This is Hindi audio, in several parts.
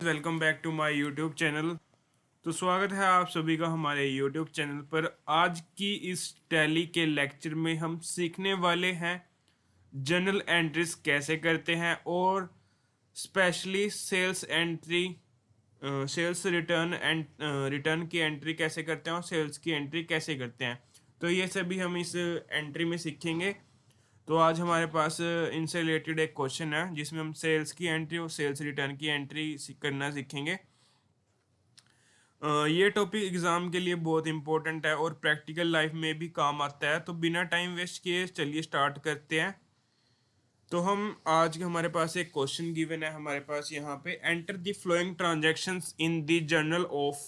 Welcome back to my YouTube channel. तो स्वागत है आप सभी का हमारे यूट्यूब चैनल पर। आज की इस टैली के लेक्चर में हम सीखने वाले हैं जर्नल एंट्रीज कैसे करते हैं और specially sales entry, sales return and return की एंट्री कैसे करते हैं और सेल्स की एंट्री कैसे करते हैं। तो ये सभी हम इस एंट्री में सीखेंगे। तो आज हमारे पास इनसे रिलेटेड एक क्वेश्चन है जिसमें हम सेल्स की एंट्री और सेल्स रिटर्न की एंट्री करना सीखेंगे। ये टॉपिक एग्जाम के लिए बहुत इंपॉर्टेंट है और प्रैक्टिकल लाइफ में भी काम आता है। तो बिना टाइम वेस्ट किए चलिए स्टार्ट करते हैं। तो हम आज के हमारे पास एक क्वेश्चन गिवन है हमारे पास यहाँ पे, enter the following transactions in the journal of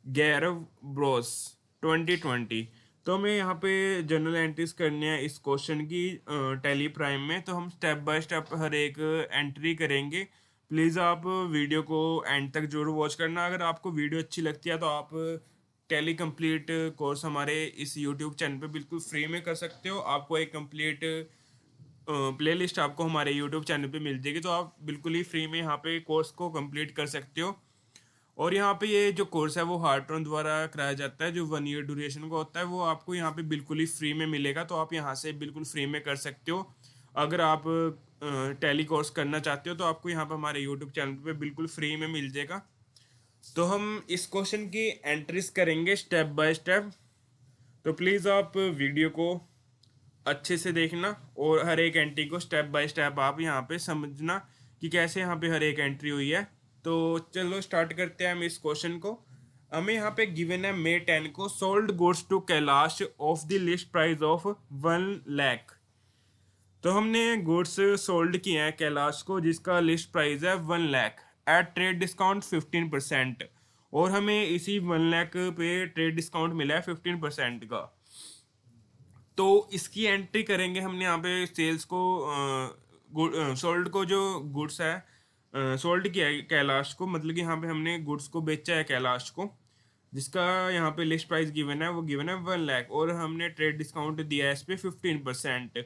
Gaurav bros 2020। तो हमें यहाँ पे जर्नल एंट्रीज करनी है इस क्वेश्चन की टैली प्राइम में। तो हम स्टेप बाय स्टेप हर एक एंट्री करेंगे। प्लीज़ आप वीडियो को एंड तक जरूर वॉच करना। अगर आपको वीडियो अच्छी लगती है तो आप टैली कंप्लीट कोर्स हमारे इस यूट्यूब चैनल पे बिल्कुल फ्री में कर सकते हो। आपको एक कंप्लीट प्लेलिस्ट आपको हमारे यूट्यूब चैनल पे मिल जाएगी, तो आप बिल्कुल ही फ्री में यहाँ पे कोर्स को कंप्लीट कर सकते हो। और यहाँ पे ये जो कोर्स है वो हार्ट्रॉन द्वारा कराया जाता है, जो 1 ईयर ड्यूरेशन का होता है। वो आपको यहाँ पे बिल्कुल ही फ्री में मिलेगा, तो आप यहाँ से बिल्कुल फ्री में कर सकते हो। अगर आप टैली कोर्स करना चाहते हो तो आपको यहाँ पे हमारे यूट्यूब चैनल पे बिल्कुल फ्री में मिल जाएगा। तो हम इस क्वेश्चन की एंट्रीज करेंगे स्टेप बाय स्टेप। तो प्लीज़ आप वीडियो को अच्छे से देखना और हर एक एंट्री को स्टेप बाय स्टेप आप यहाँ पे समझना कि कैसे यहाँ पे हर एक एंट्री हुई है। तो चलो स्टार्ट करते हैं हम इस क्वेश्चन को। हमें यहाँ पे गिवन है May 10 को sold goods to Kailash of the list price of 1 lakh. तो हमने गुड्स सोल्ड किए हैं कैलाश को जिसका लिस्ट प्राइस है 1 लाख एट ट्रेड डिस्काउंट 15%। और हमें इसी 1 लाख पे ट्रेड डिस्काउंट मिला है 15% का। तो इसकी एंट्री करेंगे हमने यहाँ पे सेल्स को, सोल्ड को, जो गुड्स है सोल्ड किया है कैलाश को, मतलब कि यहाँ पे हमने गुड्स को बेचा है कैलाश को जिसका यहाँ पे लिस्ट प्राइस गिवन है, वो गिवन है 1 लाख और हमने ट्रेड डिस्काउंट दिया है इस पे 15%।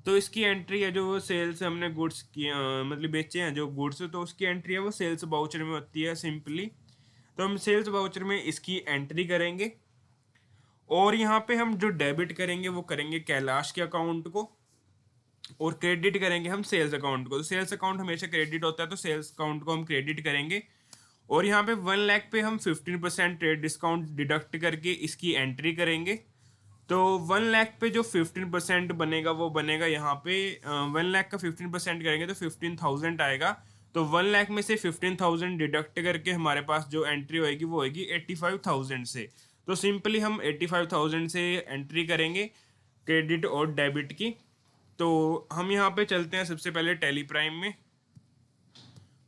तो इसकी एंट्री है जो सेल्स हमने गुड्स की मतलब बेचे हैं जो गुड्स, तो उसकी एंट्री है वो सेल्स बाउचर में होती है सिंपली। तो हम सेल्स बाउचर में इसकी एंट्री करेंगे और यहाँ पे हम जो डेबिट करेंगे वो करेंगे कैलाश के अकाउंट को और क्रेडिट करेंगे हम सेल्स अकाउंट को। तो सेल्स अकाउंट हमेशा क्रेडिट होता है, तो सेल्स अकाउंट को हम क्रेडिट करेंगे। और यहाँ पे 1 लाख पे हम 15% ट्रेड डिस्काउंट डिडक्ट करके इसकी एंट्री करेंगे। तो 1 लाख पे जो 15% बनेगा वो बनेगा यहाँ पे 1 लाख का 15% करेंगे तो 15,000 आएगा। तो 1 लाख में से 15,000 डिडक्ट करके हमारे पास जो एंट्री होएगी वो होएगी 85,000 से। तो सिंपली हम 85,000 से एंट्री करेंगे क्रेडिट और डेबिट की। तो हम यहाँ पे चलते हैं सबसे पहले टैली प्राइम में।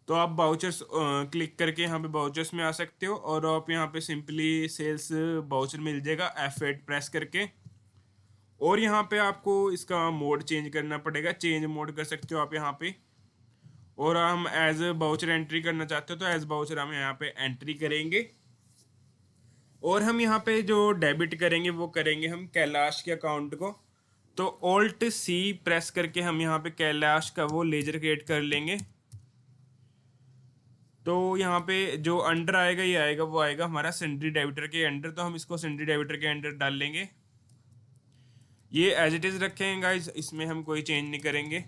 तो आप बाउचर्स क्लिक करके यहाँ पे बाउचर्स में आ सकते हो और आप यहाँ पे सिंपली सेल्स बाउचर मिल जाएगा F8 प्रेस करके। और यहाँ पे आपको इसका मोड चेंज करना पड़ेगा, चेंज मोड कर सकते हो आप यहाँ पे। और हम एज बाउचर एंट्री करना चाहते हो तो एज बाउचर हम यहाँ पे एंट्री करेंगे। और हम यहाँ पे जो डेबिट करेंगे वो करेंगे हम कैलाश के अकाउंट को। तो ऑल्ट सी प्रेस करके हम यहाँ पे कैलाश का वो लेजर क्रिएट कर लेंगे। तो यहाँ पे जो अंडर आएगा ये आएगा, वो आएगा हमारा सेंड्री डेबिटर के अंडर। तो हम इसको सेंड्री डेबिटर के अंडर डाल लेंगे। ये एज इट इज रखेंगे गाइस, इसमें हम कोई चेंज नहीं करेंगे।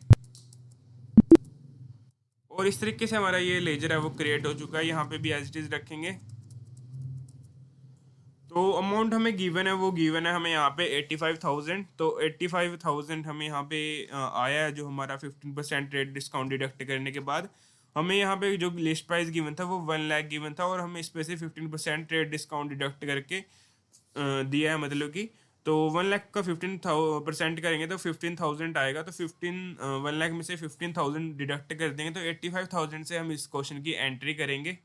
और इस तरीके से हमारा ये लेजर है वो क्रिएट हो चुका है। यहाँ पे भी एज इट इज रखेंगे। तो अमाउंट हमें गिवन है वो गिवन है हमें यहाँ पे 85,000। तो 85,000 हमें यहाँ पे आया है जो हमारा 15% रेट डिस्काउंट डिडक्ट करने के बाद। हमें यहाँ पे जो लिस्ट प्राइस गिवन था वो 1 लाख गिवन था और हमें इस पे से 15% रेट डिस्काउंट डिडक्ट करके दिया है, मतलब कि। तो 1 लाख का 15% करेंगे तो 15,000 आएगा। तो 1 लाख में से 15,000 डिडक्ट कर देंगे तो 85,000 से हम इस क्वेश्चन की एंट्री करेंगे।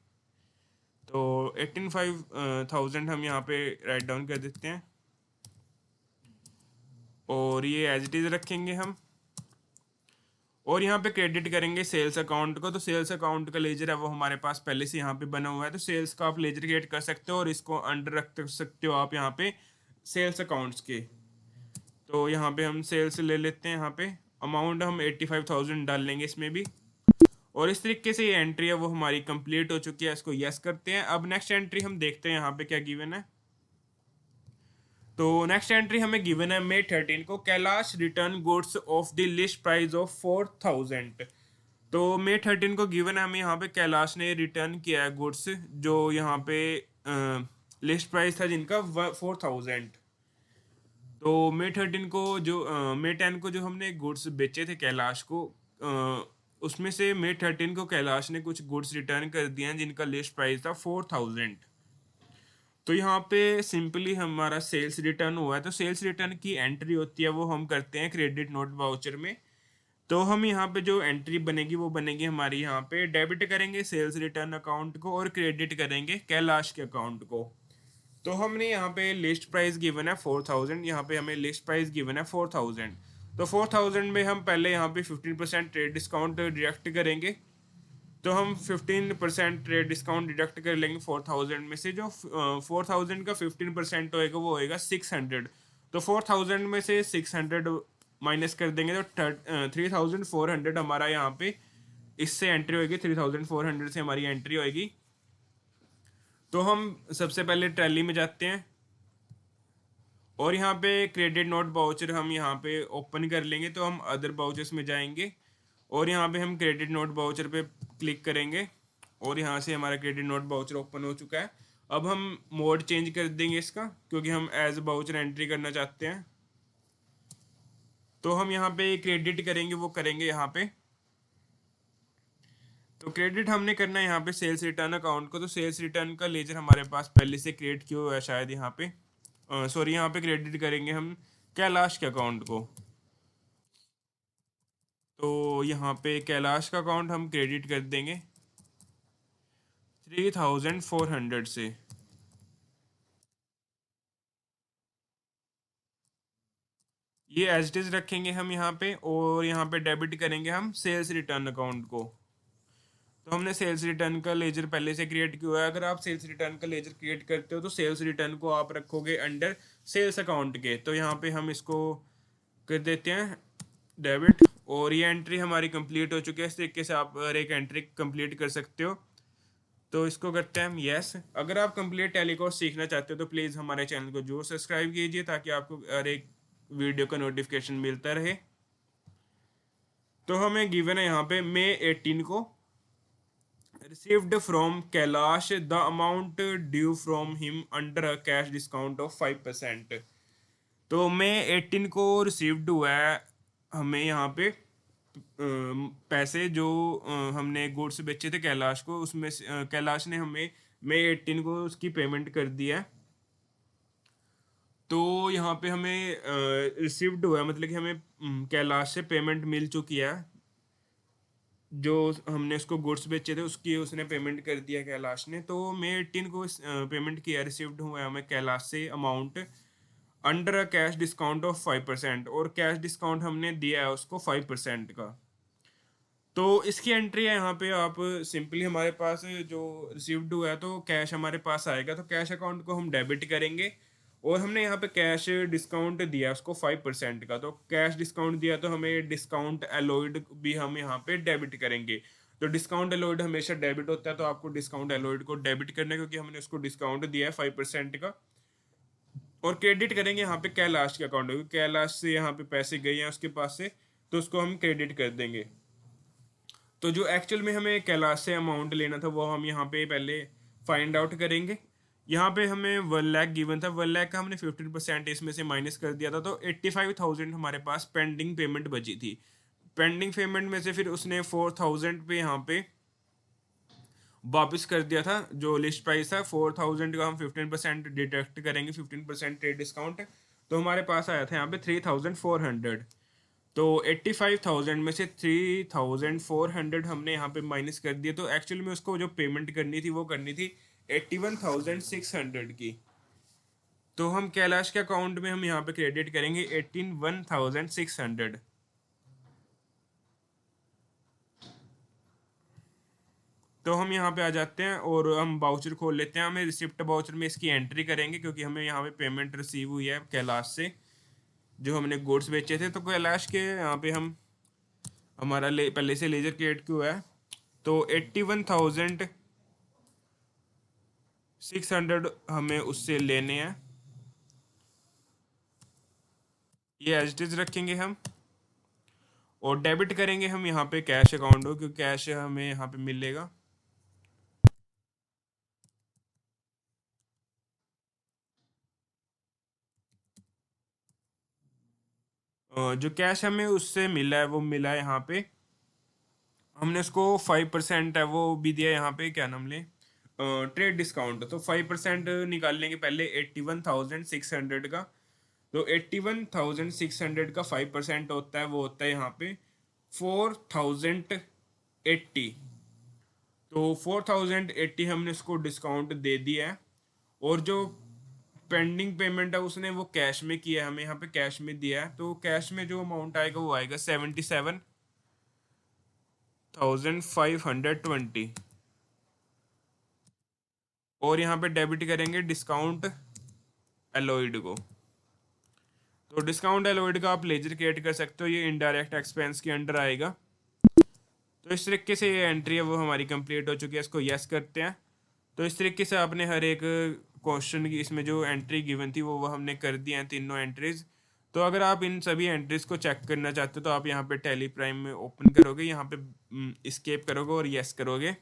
तो 85,000 हम यहाँ पे राइट डाउन कर देते हैं और ये एज इट इज रखेंगे हम। और यहाँ पे क्रेडिट करेंगे सेल्स अकाउंट को। तो सेल्स अकाउंट का लेजर है वो हमारे पास पहले से यहाँ पे बना हुआ है, तो सेल्स का आप लेजर क्रिएट कर सकते हो और इसको अंडर रख सकते हो आप यहाँ पे सेल्स अकाउंट्स के। तो यहाँ पे हम सेल्स ले लेते हैं। यहाँ पे अमाउंट हम 85,000 डाल लेंगे इसमें भी। और इस तरीके से ये एंट्री है वो हमारी कंप्लीट हो चुकी है, इसको यस करते हैं। अब नेक्स्ट एंट्री हम देखते हैं यहाँ पे क्या गिवन है। तो नेक्स्ट एंट्री हमें गिवन है May 13 को, Kailash return goods of the list price of 4000। तो May 13 को गिवन है हमें यहाँ पे कैलाश ने रिटर्न किया है गुड्स, जो यहाँ पे लिस्ट प्राइस था जिनका 4000। तो May 13 को जो May 10 को जो हमने गुड्स बेचे थे कैलाश को, उसमें से May 13 को कैलाश ने कुछ गुड्स रिटर्न कर दिए हैं जिनका लिस्ट प्राइस था 4000। तो यहाँ पे सिंपली हमारा सेल्स रिटर्न हुआ है। तो सेल्स रिटर्न की एंट्री होती है वो हम करते हैं क्रेडिट नोट वाउचर में। तो हम यहाँ पे जो एंट्री बनेगी वो बनेगी हमारी, यहाँ पे डेबिट करेंगे सेल्स रिटर्न अकाउंट को और क्रेडिट करेंगे कैलाश के अकाउंट को। तो हमने यहाँ पे लिस्ट प्राइस गिवन है 4000, यहाँ पे हमें लिस्ट प्राइस गिवन है 4000। तो 4000 में हम पहले यहाँ पे 15% ट्रेड डिस्काउंट डिडक्ट करेंगे। तो हम 15% ट्रेड डिस्काउंट डिडक्ट कर लेंगे 4000 में से। जो 4000 का 15% होएगा वो होएगा 600। तो 4000 में से 600 माइनस कर देंगे तो 3400 हमारा यहाँ पे इससे एंट्री होगी, 3400 से हमारी एंट्री होगी। तो हम सबसे पहले ट्रैली में जाते हैं और यहाँ पे क्रेडिट नोट बाउचर हम यहाँ पे ओपन कर लेंगे। तो हम अदर बाउचर्स में जाएंगे और यहाँ पे हम क्रेडिट नोट बाउचर पे क्लिक करेंगे और यहाँ से हमारा क्रेडिट नोट बाउचर ओपन हो चुका है। अब हम मोड चेंज कर देंगे इसका, क्योंकि हम एज बाउचर एंट्री करना चाहते हैं। तो हम यहाँ पे क्रेडिट करेंगे, वो करेंगे यहाँ पे। तो क्रेडिट हमने करना है यहाँ पे सेल्स रिटर्न अकाउंट को। तो सेल्स रिटर्न का लेजर हमारे पास पहले से क्रिएट किया हुआ है शायद यहाँ पे, सॉरी यहाँ पे क्रेडिट करेंगे हम कैलाश के अकाउंट को। तो यहाँ पे कैलाश का अकाउंट हम क्रेडिट कर देंगे 3400 से। ये एज इट इज रखेंगे हम यहाँ पे, और यहाँ पे डेबिट करेंगे हम सेल्स रिटर्न अकाउंट को। तो हमने सेल्स रिटर्न का लेजर पहले से क्रिएट किया हुआ है। अगर आप सेल्स रिटर्न का लेजर क्रिएट करते हो तो सेल्स रिटर्न को आप रखोगे अंडर सेल्स अकाउंट के। तो यहाँ पे हम इसको कर देते हैं डेबिट, और ये एंट्री हमारी कंप्लीट हो चुकी है। इस तरीके से आप हर एक एंट्री कंप्लीट कर सकते हो। तो इसको करते हैं हम यस। अगर आप कंप्लीट टैली कोर्स सीखना चाहते हो तो प्लीज़ हमारे चैनल को जरूर सब्सक्राइब कीजिए, ताकि आपको हर एक वीडियो का नोटिफिकेशन मिलता रहे। तो हमें गिवन है यहाँ पे May 18 को, received from Kailash the amount due from him under a cash discount of 5%। तो May 18 को रिसीव्ड हुआ है हमें यहाँ पे पैसे जो हमने गुड्स बेचे थे कैलाश को, उसमें कैलाश ने हमें May 18 को उसकी पेमेंट कर दिया है। तो यहाँ पे हमें रिसीव्ड हुआ है, मतलब कि हमें कैलाश से पेमेंट मिल चुकी है। जो हमने उसको गुड्स बेचे थे उसकी उसने पेमेंट कर दिया कैलाश ने। तो May 18 को पेमेंट किया, रिसीव्ड हुआ है हमें कैलाश से amount under a cash discount of 5%, और कैश डिस्काउंट हमने दिया है उसको 5% का। तो इसकी एंट्री है यहाँ पे। आप सिंपली हमारे पास जो रिसीव्ड हुआ है तो कैश हमारे पास आएगा, तो कैश अकाउंट को हम डेबिट करेंगे। और हमने यहाँ पे कैश डिस्काउंट दिया उसको 5% का। तो कैश डिस्काउंट दिया तो हमें डिस्काउंट एलॉयड भी हम यहाँ पे डेबिट करेंगे। तो डिस्काउंट एलॉयड हमेशा डेबिट होता है, तो आपको डिस्काउंट एलॉयड को डेबिट करना है, क्योंकि हमने उसको डिस्काउंट दिया है 5% का। और क्रेडिट करेंगे यहाँ पे कैलाश के अकाउंट, क्योंकि कैलाश से यहाँ पे पैसे गए हैं उसके पास से, तो उसको हम क्रेडिट कर देंगे। तो जो एक्चुअल में हमें कैलाश से अमाउंट लेना था वो हम यहाँ पे पहले फाइंड आउट करेंगे। यहाँ पे हमें 1 लाख गिवन था, 1 लाख का हमने 15% इसमें से माइनस कर दिया था। तो 85,000 हमारे पास पेंडिंग पेमेंट बची थी। पेंडिंग पेमेंट में से फिर उसने 4000 पे यहाँ पे वापस कर दिया था। जो लिस्ट प्राइस था 4000 का हम 15% डिडक्ट करेंगे, 15% ट्रेड डिस्काउंट, तो हमारे पास आया था यहाँ पे 3400। तो 85,000 में से 3400 हमने यहाँ पे माइनस कर दिया। तो एक्चुअली में उसको जो पेमेंट करनी थी वो करनी थी 81,600 की। तो हम कैलाश के अकाउंट में हम यहाँ पे क्रेडिट करेंगे 81,600। तो हम यहाँ पे आ जाते हैं और हम बाउचर खोल लेते हैं। हमें रिसिप्ट बाउचर में इसकी एंट्री करेंगे, क्योंकि हमें यहाँ पे पेमेंट रिसीव हुई है कैलाश से जो हमने गुड्स बेचे थे। तो कैलाश के यहाँ पे हम हमारा पहले से लेजर क्रिएट किया हुआ है। तो 81,600 हमें उससे लेने हैं, ये एज इट इज रखेंगे हम। और डेबिट करेंगे हम यहाँ पे कैश अकाउंट को, क्योंकि कैश हमें यहाँ पे मिलेगा। जो कैश हमें उससे मिला है वो मिला है यहाँ पे, हमने उसको 5% है वो भी दिया यहाँ पे, क्या नाम ले, ट्रेड डिस्काउंट। तो 5% निकाल लेंगे पहले 81,600 का। तो 81,600 का 5% होता है, वो होता है यहाँ पे 4,080। तो 4,080 हमने उसको डिस्काउंट दे दिया है। और जो पेंडिंग पेमेंट है उसने वो कैश में किया है, हमें यहाँ पे कैश में दिया है। तो कैश में जो अमाउंट आएगा वो आएगा 77,520। और यहाँ पे डेबिट करेंगे डिस्काउंट एलॉयड को। तो डिस्काउंट एलॉयड का आप लेजर क्रिएट कर सकते हो, ये इनडायरेक्ट एक्सपेंस के अंडर आएगा। तो इस तरीके से ये एंट्री है वो हमारी कंप्लीट हो चुकी है, इसको यस करते हैं। तो इस तरीके से आपने हर एक क्वेश्चन की इसमें जो एंट्री गिवन थी वो हमने कर दी हैं, तीनों एंट्रीज। तो अगर आप इन सभी एंट्रीज को चेक करना चाहते हो तो आप यहाँ पे टैली प्राइम में ओपन करोगे, यहाँ पे स्केप करोगे और यस करोगे,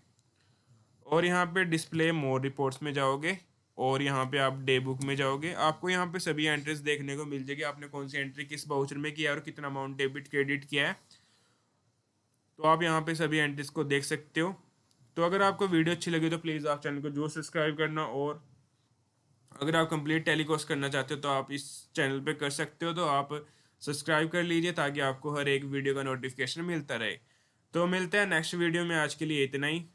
और यहाँ पे डिस्प्ले मोर रिपोर्ट्स में जाओगे, और यहाँ पे आप डे बुक में जाओगे। आपको यहाँ पे सभी एंट्रीज देखने को मिल जाएगी, आपने कौन सी एंट्री किस बाउचर में किया है और कितना अमाउंट डेबिट क्रेडिट किया है। तो आप यहाँ पे सभी एंट्रीज को देख सकते हो। तो अगर आपको वीडियो अच्छी लगी तो प्लीज़ आप चैनल को जरूर सब्सक्राइब करना, और अगर आप कंप्लीट टैली कोर्स करना चाहते हो तो आप इस चैनल पे कर सकते हो। तो आप सब्सक्राइब कर लीजिए ताकि आपको हर एक वीडियो का नोटिफिकेशन मिलता रहे। तो मिलते हैं नेक्स्ट वीडियो में, आज के लिए इतना ही।